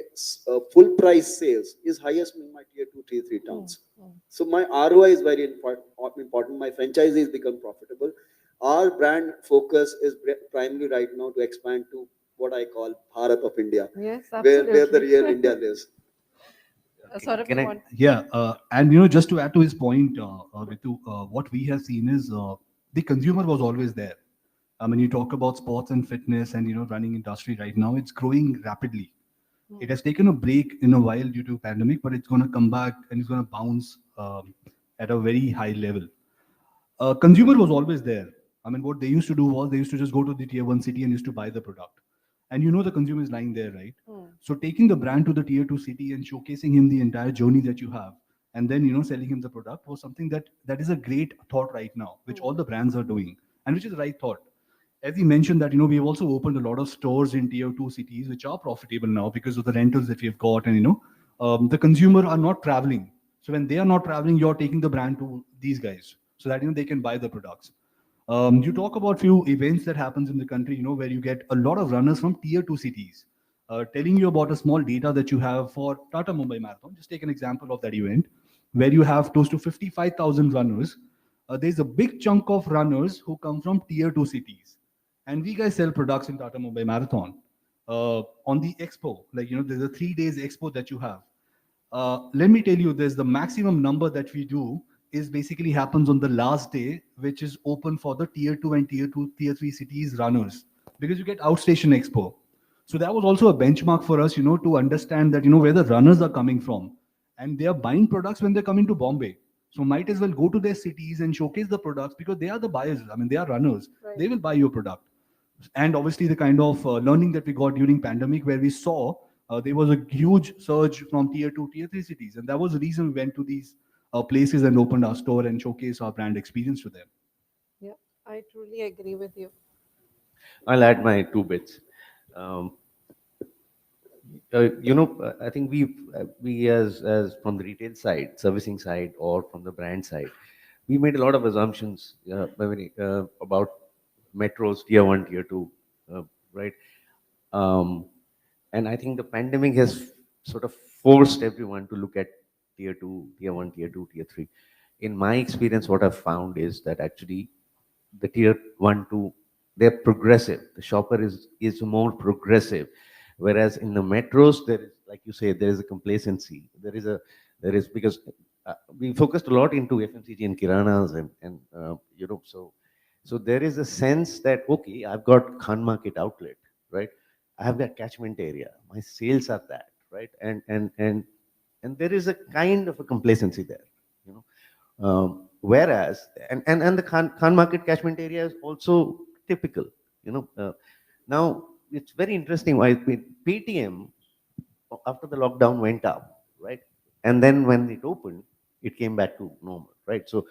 full price sales is highest in my tier two, tier three towns. So my ROI is very important. My franchisees become profitable. Our brand focus is primarily right now to expand to what I call Bharat of India, Yes, where the absolutely. real India lives. Saurabh, Can you I- want? Yeah, and just to add to his point, Ritu, what we have seen is the consumer was always there. I mean, you talk about sports and fitness and running industry right now, it's growing rapidly. It has taken a break in a while due to pandemic, but it's going to come back and it's going to bounce at a very high level. Consumer was always there. I mean, what they used to do was they used to just go to the tier one city and used to buy the product. And the consumer is lying there, right? So taking the brand to the tier two city and showcasing him the entire journey that you have, and then selling him the product was something that is a great thought right now, which all the brands are doing, and which is the right thought. As we mentioned that we've also opened a lot of stores in tier two cities which are profitable now because of the rentals that we've got, and the consumer are not traveling. So when they are not traveling, you're taking the brand to these guys so that they can buy the products. You talk about few events that happens in the country, where you get a lot of runners from tier two cities, telling you about a small data that you have for Tata Mumbai Marathon. Just take an example of that event, where you have close to 55,000 runners. There's a big chunk of runners who come from tier two cities, and we guys sell products in Tata Mumbai Marathon. On the expo, there's a 3 days expo that you have. Let me tell you, there's the maximum number that we do is basically happens on the last day, which is open for the tier 2 and tier 3 cities runners, because you get outstation expo. So that was also a benchmark for us, to understand that, where the runners are coming from, and they are buying products when they're coming to Bombay. So might as well go to their cities and showcase the products, because they are the buyers. I mean, they are runners. Right. They will buy your product. And obviously the kind of learning that we got during pandemic, where we saw there was a huge surge from tier 2, tier 3 cities. And that was the reason we went to these places and opened our store and showcased our brand experience to them. Yeah, I truly agree with you. I'll add my 2 bits. Um, I think we as from the retail side, servicing side, or from the brand side, we made a lot of assumptions about metros, tier one, tier two, right? Um, and I think the pandemic has sort of forced everyone to look at tier two, tier one, tier two, tier three. In my experience, what I've found is that actually the tier one, two, they're progressive. The shopper is more progressive, whereas in the metros there is, like you say, there is a complacency. There is because we focused a lot into FMCG and kiranas and so there is a sense that okay, I've got Khan Market outlet, right? I have that catchment area. My sales are that, right? And there is a kind of a complacency there, you know. Whereas, and the Khan market catchment area is also typical, you know. Now, it's very interesting why PTM, after the lockdown went up, right? And then when it opened, it came back to normal, right? So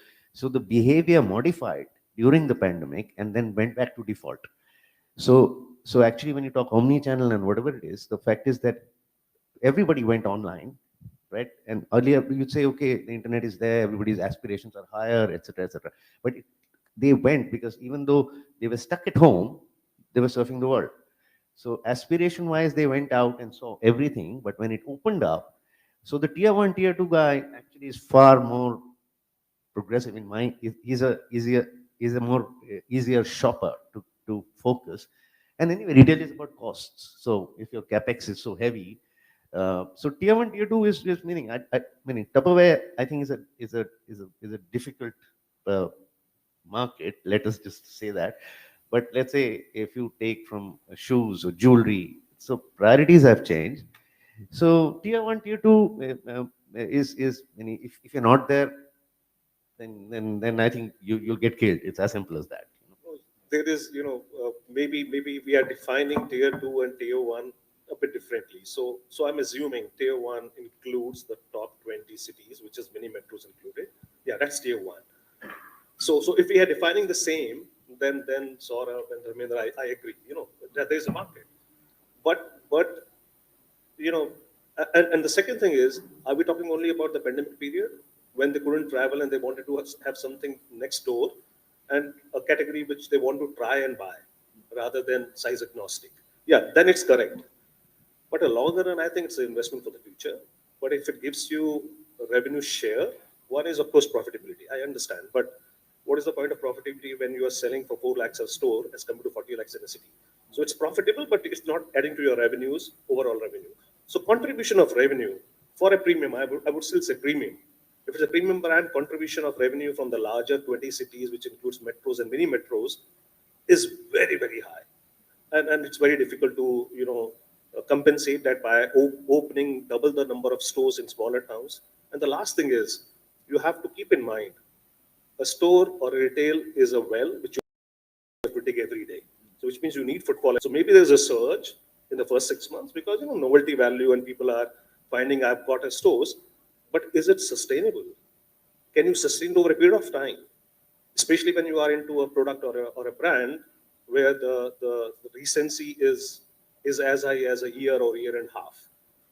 the behavior modified during the pandemic and then went back to default. So actually, when you talk omni-channel and whatever it is, the fact is that everybody went online, right? And earlier you'd say, okay, the internet is there, everybody's aspirations are higher, etc., etc. But they went because even though they were stuck at home, they were surfing the world. So aspiration-wise, they went out and saw everything. But when it opened up, so the tier one, tier two guy actually is far more progressive in mind. He's a more easier shopper to focus. And anyway, retail is about costs. So if your capex is so heavy, so tier one, tier two is meaning. I mean, Tupperware, I think is a difficult market. Let us just say that. But let's say if you take from shoes or jewelry, so priorities have changed. So tier one, tier two is if you're not there, then I think you'll get killed. It's as simple as that. There is, maybe we are defining tier two and tier one a bit differently. So I'm assuming tier one includes the top 20 cities, which is many metros included. Yeah, that's tier one. So if we are defining the same, then Saurabh and Dharmender, I agree. That there is a market. But and the second thing is, are we talking only about the pandemic period when they couldn't travel and they wanted to have something next door, and a category which they want to try and buy rather than size agnostic? Yeah, then it's correct. But a longer run, I think it's an investment for the future. But if it gives you a revenue share, one is of course profitability. I understand, but what is the point of profitability when you are selling for 4 lakhs a store as compared to 40 lakhs in a city? So it's profitable, but it's not adding to your revenues, overall revenue. So contribution of revenue for a premium, I would still say premium. If it's a premium brand, contribution of revenue from the larger 20 cities, which includes metros and mini metros, is very, very high. And it's very difficult to, compensate that by opening double the number of stores in smaller towns. And the last thing is, you have to keep in mind, a store or a retail is a well which you have to dig every day. So which means you need footfall. So maybe there's a surge in the first 6 months because, novelty value and people are finding I've got a stores. But is it sustainable? Can you sustain it over a period of time? Especially when you are into a product or a brand where the recency is as high as a year or year and a half.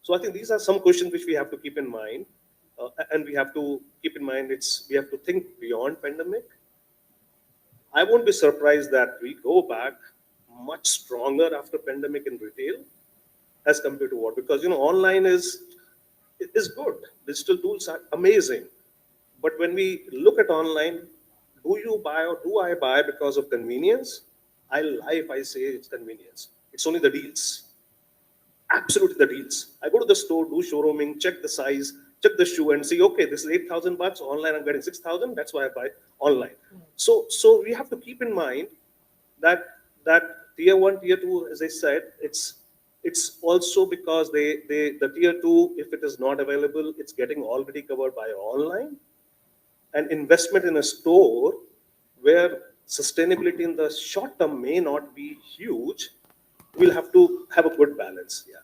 So I think these are some questions which we have to keep in mind. And we have to keep in mind we have to think beyond pandemic. I won't be surprised that we go back much stronger after pandemic in retail as compared to what, because online is good. Digital tools are amazing. But when we look at online, do you buy or do I buy because of convenience? I lie if I say it's convenience. It's only the deals. Absolutely the deals. I go to the store, do showrooming, check the size, check the shoe and see, okay, this is 8,000 bucks, online I'm getting 6,000, that's why I buy online. So we have to keep in mind that tier one, tier two, as I said, it's also because the tier two, if it is not available, it's getting already covered by online. And investment in a store where sustainability in the short term may not be huge, we'll have to have a good balance. Yeah.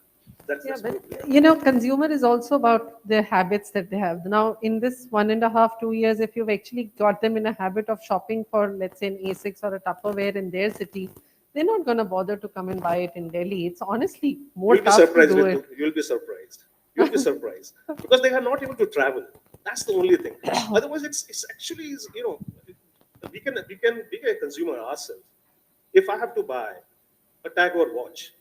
Yeah, but consumer is also about the habits that they have. Now, in this 1.5, 2 years, if you've actually got them in a habit of shopping for, let's say, an ASICS or a Tupperware in their city, they're not going to bother to come and buy it in Delhi. It's honestly more You'll be tough to surprised, do Ritu. it. You'll be surprised. You'll be surprised because they are not able to travel. That's the only thing. Otherwise, it's actually we can consumer ourselves. If I have to buy a tag or watch,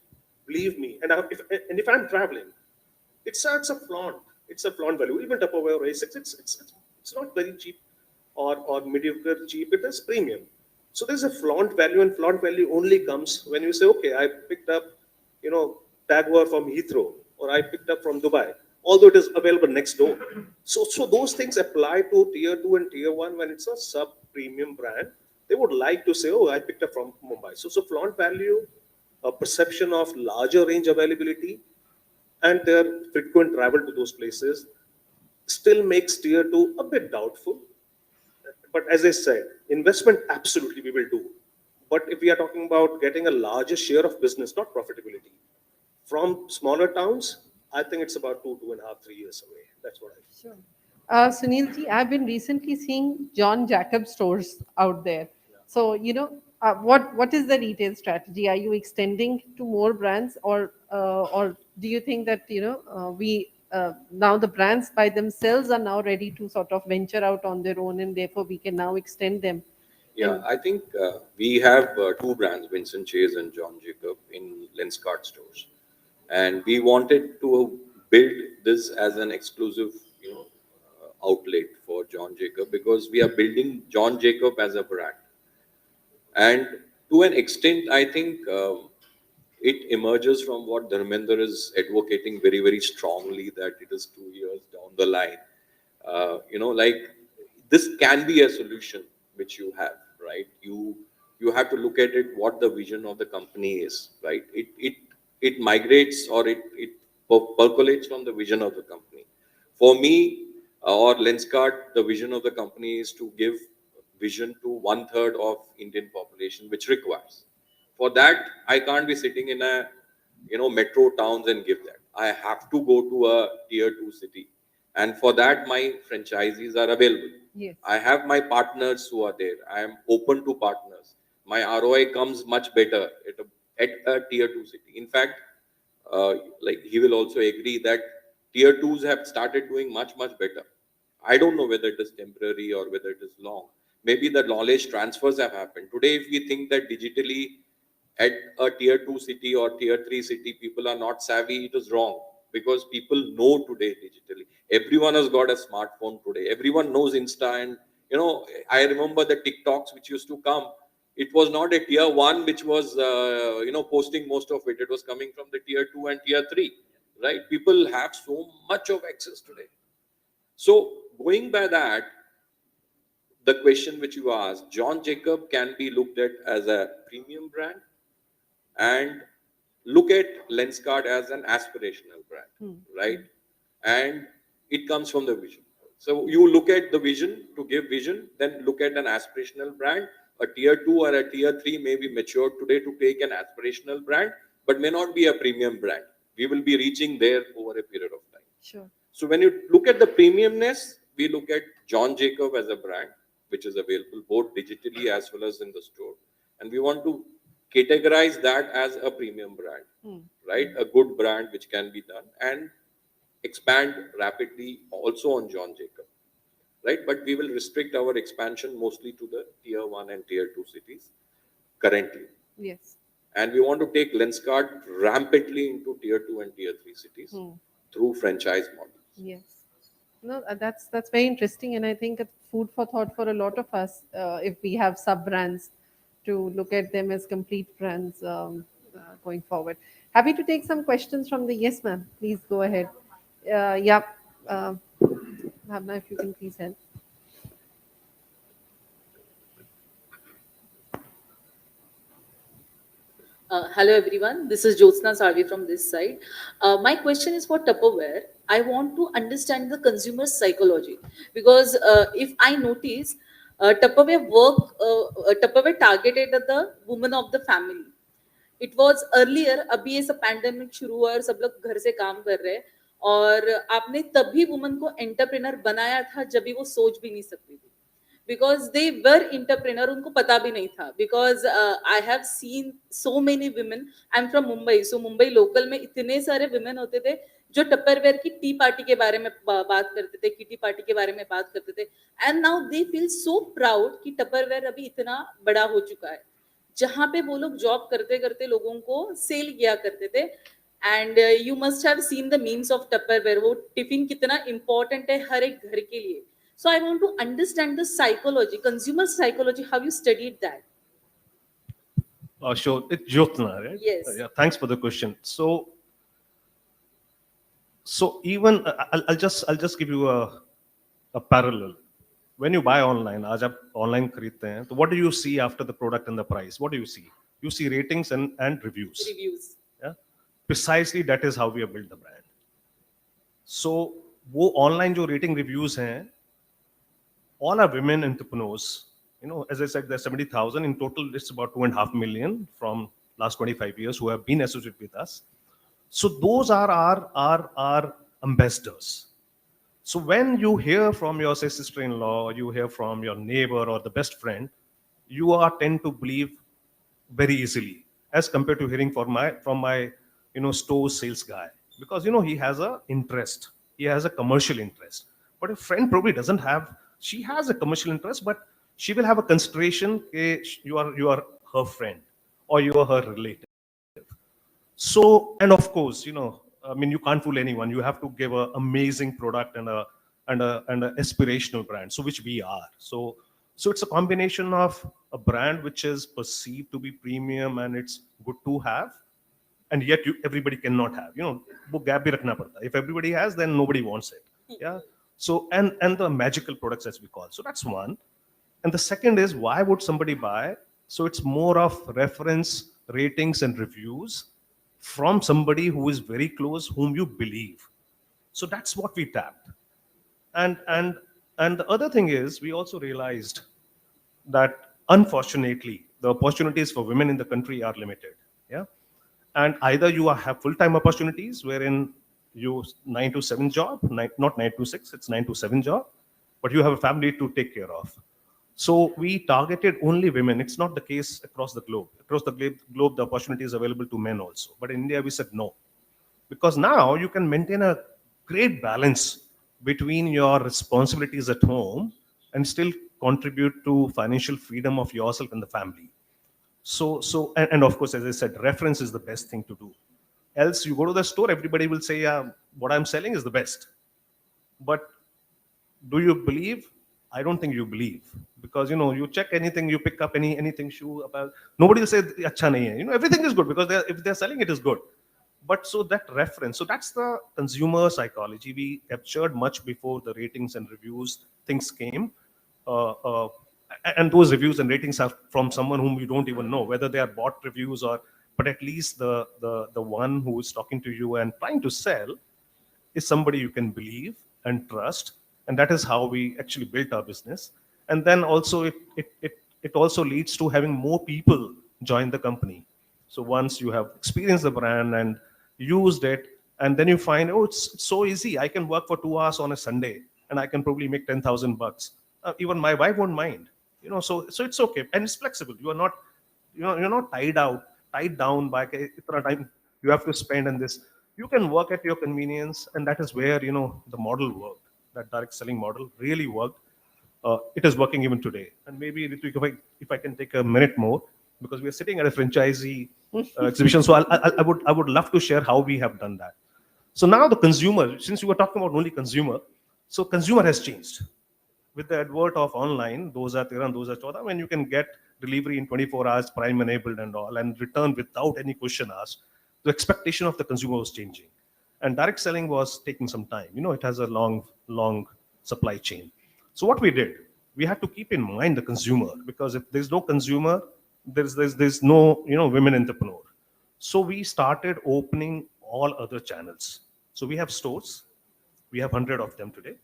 believe me, if I'm traveling, it's a flaunt. It's a flaunt value. Even Tupperware or ASICS, it's not very cheap or mediocre cheap. It is premium. So there's a flaunt value, and flaunt value only comes when you say, okay, I picked up, Tagwar from Heathrow, or I picked up from Dubai, although it is available next door. So those things apply to tier two and tier one when it's a sub premium brand. They would like to say, oh, I picked up from Mumbai. So flaunt value, a perception of larger range availability, and their frequent travel to those places still makes tier two a bit doubtful. But as I said, investment absolutely we will do. But if we are talking about getting a larger share of business, not profitability, from smaller towns, I think it's about 2.5, 3 years away. That's what I feel. Sure. Sunil ji, I've been recently seeing John Jacob stores out there. So, what is the retail strategy? Are you extending to more brands, or do you think that we now the brands by themselves are now ready to sort of venture out on their own, and therefore we can now extend them? Yeah, And I think we have two brands, Vincent Chase and John Jacob, in Lenskart stores, and we wanted to build this as an exclusive, outlet for John Jacob, because we are building John Jacob as a brand, and to an extent, I think it emerges from what Dharmender is advocating very, very strongly, that it is 2 years down the line. Like, this can be a solution which you have, right? You have to look at it what the vision of the company is, right? It migrates, or it percolates from the vision of the company. For me, or Lenskart, the vision of the company is to give vision to 1/3 of Indian population, which requires. For that, I can't be sitting in a metro towns and give that. I have to go to a tier two city, and for that, my franchisees are available. yes, I have my partners who are there. I am open to partners. My ROI comes much better at a tier two city. In fact, like he will also agree that tier twos have started doing much, much better. I don't know whether it is temporary or whether it is long. Maybe the knowledge transfers have happened. Today, if we think that digitally at a tier two city or tier three city, people are not savvy, it is wrong, because people know today digitally. Everyone has got a smartphone today. Everyone knows Insta, and I remember the TikToks which used to come. It was not a tier one which was posting most of it. It was coming from the tier two and tier three, right? People have so much of access today. So going by that, the question which you asked, John Jacob can be looked at as a premium brand, and look at Lenskart as an aspirational brand, right? And it comes from the vision. So you look at the vision to give vision, then look at an aspirational brand. A tier two or a tier three may be matured today to take an aspirational brand, but may not be a premium brand. We will be reaching there over a period of time. sure. So when you look at the premiumness, we look at John Jacob as a brand, which is available both digitally as well as in the store. And we want to categorize that as a premium brand, right? A good brand which can be done, and expand rapidly also on John Jacob, right? But we will restrict our expansion mostly to the tier one and tier two cities currently. Yes. And we want to take Lenskart rampantly into tier two and tier three cities through franchise models. Yes. No, that's very interesting, and I think it's food for thought for a lot of us, if we have sub brands, to look at them as complete brands going forward. Happy to take some questions from the yes, ma'am. Please go ahead. Yeah, Bhavna, if you can please help. Hello everyone, this is Jyotsna Sarvi from this side. My question is for Tupperware. I want to understand the consumer psychology, because if I notice, Tupperware targeted the woman of the family. It was earlier, अभी ऐसा pandemic शुरू हुआ और सब लोग घर से काम कर रहे हैं, और आपने तभी वुमन को एंटरप्रेनर बनाया था जब भी वो सोच भी नहीं सकती थी. because they were entrepreneur, उनको पता भी नहीं था, because I have seen so many women. I'm from Mumbai, so Mumbai local में इतने सारे women होते थे जो टपरवेयर की टी पार्टी के बारे में बात करते थे, किटी पार्टी के बारे में बात करते थे, and now they feel so proud कि टपरवेयर अभी इतना बड़ा हो चुका है, जहाँ पे वो लोग जॉब करते करते लोगों को सेल किया करते थे. And you must have seen the memes of Tupperware, वो टिफिन कितना इंपॉर्टेंट है हर एक घर के लिए. So I want to understand the psychology, consumer psychology, how you studied that. Sure, it's Jyotna, right? Yes. Yeah, thanks for the question. So even I'll just give you a parallel. When you buy online, आज आप online खरीदते हैं, तो what do you see after the product and the price? What do you see? You see ratings and reviews. Reviews. Yeah, precisely that is how we have built the brand. So वो online जो rating reviews हैं, all are women entrepreneurs. You know, as I said, there's 70,000 in total. It's about 2.5 million from last 25 years who have been associated with us. So those are our ambassadors. So when you hear from your say sister-in-law, or you hear from your neighbor or the best friend, you are tend to believe very easily as compared to hearing from my store sales guy, because he has a interest, he has a commercial interest. But a friend probably doesn't have. She has a commercial interest, but she will have a consideration. You are her friend or you are her relative. So, and of course, you can't fool anyone. You have to give an amazing product and an aspirational brand. So, which we are. So it's a combination of a brand which is perceived to be premium and it's good to have, and yet everybody cannot have. वो gap भी रखना पड़ता है. If everybody has, then nobody wants it. Yeah. So and the magical products, as we call. So that's one. And the second is, why would somebody buy? So it's more of reference, ratings, and reviews from somebody who is very close, whom you believe. So that's what we tapped. And the other thing is, we also realized that unfortunately the opportunities for women in the country are limited. Yeah. And either you have full-time opportunities wherein you 9 to 7 job, not 9 to 6, it's 9 to 7 job, but you have a family to take care of. So we targeted only women. It's not the case across the globe. Across the globe, the opportunity is available to men also. But in India, we said no. Because now you can maintain a great balance between your responsibilities at home and still contribute to financial freedom of yourself and the family. And of course, as I said, reference is the best thing to do. Else you go to the store, everybody will say, yeah, what I'm selling is the best. But do you believe? I don't think you believe, because you check anything, you pick up anything shoe about, nobody will say acha nahi hai. Everything is good because if they're selling, it is good. But so that reference, so that's the consumer psychology we captured much before the ratings and reviews things came. And those reviews and ratings are from someone whom you don't even know whether they are bought reviews or, but at least the one who is talking to you and trying to sell is somebody you can believe and trust. And that is how we actually built our business. And then also it also leads to having more people join the company. So once you have experienced the brand and used it, and then you find, oh, it's so easy. I can work for 2 hours on a Sunday and I can probably make $10,000. Even my wife won't mind. So it's okay, and it's flexible. You are not, you're not tied down by itna time you have to spend on this. You can work at your convenience, and that is where the model worked. That direct selling model really worked. It is working even today. And maybe Ritu, if I can take a minute more, because we are sitting at a franchisee exhibition, so I would love to share how we have done that. So now the consumer, since you were talking about only consumer, so consumer has changed. With the advert of online, those are 13, those are 14, when you can get delivery in 24 hours, prime enabled and all, and return without any question asked, the expectation of the consumer was changing. And direct selling was taking some time. It has a long supply chain. So what we did, we had to keep in mind the consumer, because if there's no consumer, there's no women entrepreneur. So we started opening all other channels. So we have stores, we have 100 of them today,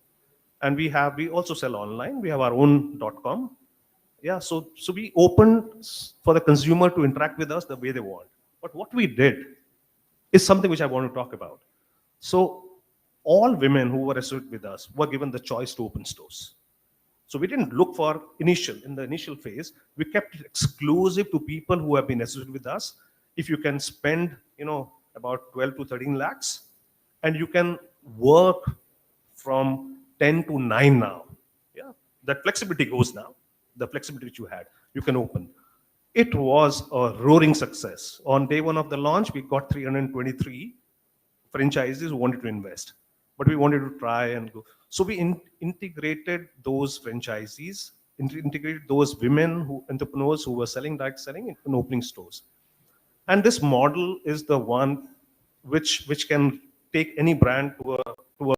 and we also sell online. We have our own .com. Yeah, so we opened for the consumer to interact with us the way they want. But what we did is something which I want to talk about. So all women who were associated with us were given the choice to open stores. So we didn't look for in the initial phase, we kept it exclusive to people who have been associated with us. If you can spend, about 12 to 13 lakhs, and you can work from 10 to 9 now. Yeah, that flexibility goes now. The flexibility which you had, you can open. It was a roaring success. On day one of the launch, we got 323 franchises who wanted to invest, but we wanted to try and go. So we integrated those franchisees, integrated those entrepreneurs who were selling direct selling in opening stores. And this model is the one which can take any brand to a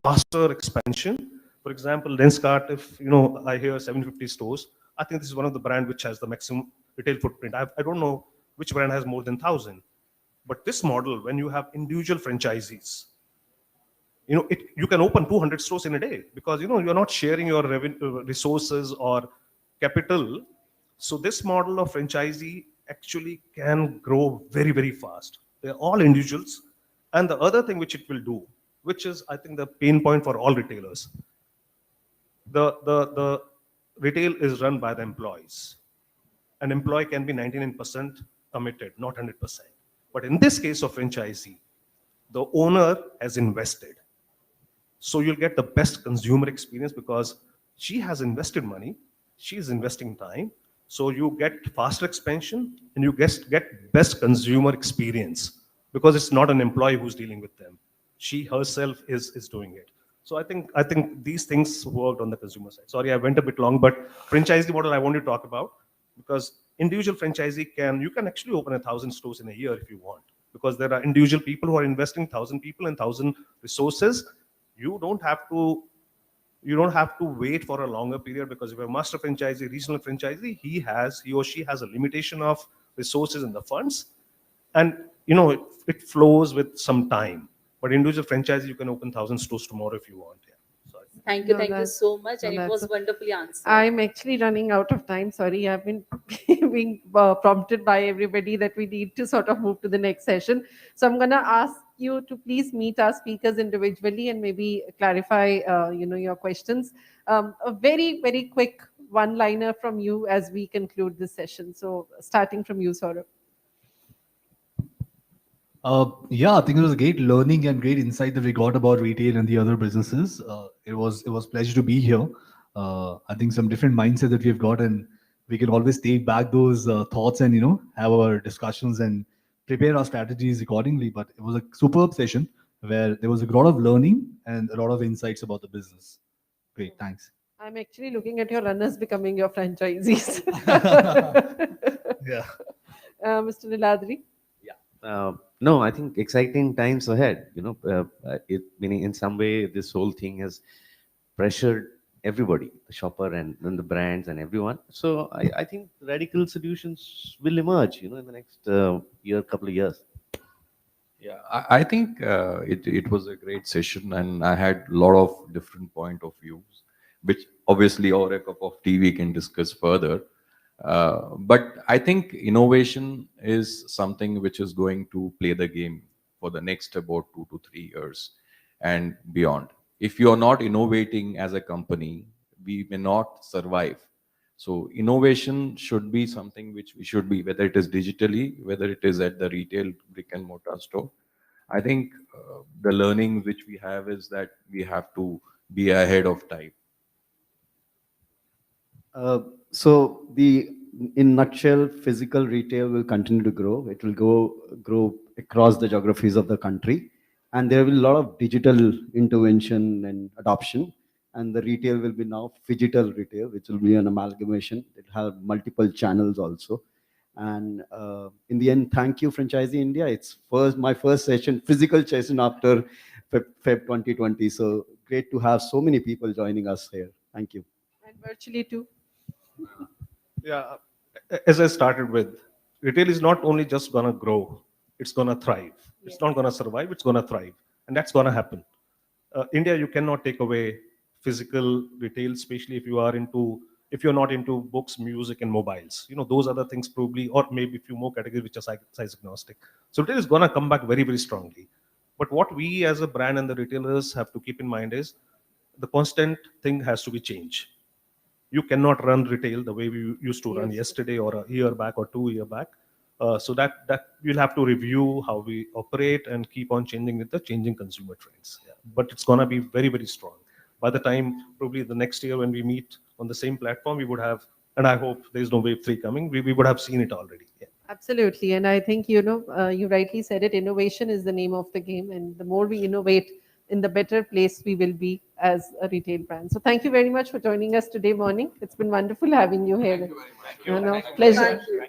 faster expansion. For example, Lenskart, if I hear 750 stores, I think this is one of the brand which has the maximum retail footprint. I don't know which brand has more than 1,000. But this model, when you have individual franchisees, you can open 200 stores in a day because you're not sharing your resources or capital. So this model of franchisee actually can grow very, very fast. They're all individuals. And the other thing which it will do, which is I think the pain point for all retailers, the retail is run by the employees. An employee can be 99% committed, not 100%. But in this case of franchisee, the owner has invested. So you'll get the best consumer experience because she has invested money, she is investing time. So you get faster expansion and you get best consumer experience because it's not an employee who's dealing with them. She herself is doing it. So I think these things worked on the consumer side. Sorry, I went a bit long, but franchisee model I want to talk about because individual franchisee you can actually open 1,000 stores in a year if you want, because there are individual people who are investing 1,000 people and 1,000 resources. You don't have to wait for a longer period because if you're a master franchisee, regional franchisee, he or she has a limitation of resources and the funds, and it flows with some time. But individual franchisee, you can open 1,000 stores tomorrow if you want. Yeah. Sorry. Thank you so much, and it was wonderfully answered. I'm actually running out of time. Sorry, I've been being prompted by everybody that we need to sort of move to the next session. So I'm gonna ask you to please meet our speakers individually and maybe clarify, your questions. A very, very quick one-liner from you as we conclude this session. So starting from you, Saurabh. Yeah, I think it was a great learning and great insight that we got about retail and the other businesses. It was pleasure to be here. I think some different mindset that we've got, and we can always take back those thoughts and have our discussions and prepare our strategies accordingly. But it was a superb session where there was a lot of learning and a lot of insights about the business. Great, thanks. I'm actually looking at your runners becoming your franchisees. Yeah. Mr. Niladri. No, I think exciting times ahead. Meaning in some way, this whole thing has pressured everybody, the shopper and the brands and everyone. So I think radical solutions will emerge, in the next couple of years. Yeah, I think it was a great session, and I had a lot of different point of views, which obviously over a cup of tea we can discuss further. But I think innovation is something which is going to play the game for the next about 2 to 3 years and beyond. If you are not innovating as a company, we may not survive. So innovation should be something which we should be, whether it is digitally, whether it is at the retail brick and mortar store. I think the learning which we have is that we have to be ahead of time. So in nutshell, physical retail will continue to grow. It will grow across the geographies of the country, and there will be a lot of digital intervention and adoption. And the retail will be now phygital retail, which will be an amalgamation. It will have multiple channels also. And in the end, thank you, Franchisee India. It's my first session, physical session after Feb 2020. So great to have so many people joining us here. Thank you. And virtually too. Yeah, as I started with, retail is not only just going to grow, it's going to thrive. It's not going to survive, it's going to thrive. And that's going to happen. India, you cannot take away physical retail, especially if you're not into books, music, and mobiles. Those other things probably, or maybe a few more categories which are size agnostic. So retail is going to come back very, very strongly. But what we as a brand and the retailers have to keep in mind is the constant thing has to be change. You cannot run retail the way we used to run Yes. yesterday or a year back or 2 year back. So that we'll have to review how we operate and keep on changing with the changing consumer trends. Yeah. But it's gonna be very, very strong. By the time probably the next year when we meet on the same platform, we would have, and I hope there is no wave 3 coming, we would have seen it already. Yeah. Absolutely. And I think, you know, you rightly said it, innovation is the name of the game. And the more we innovate, in the better place we will be as a retail brand. So thank you very much for joining us today morning. It's been wonderful having you here. Thank you very much. You know, pleasure. Thank you.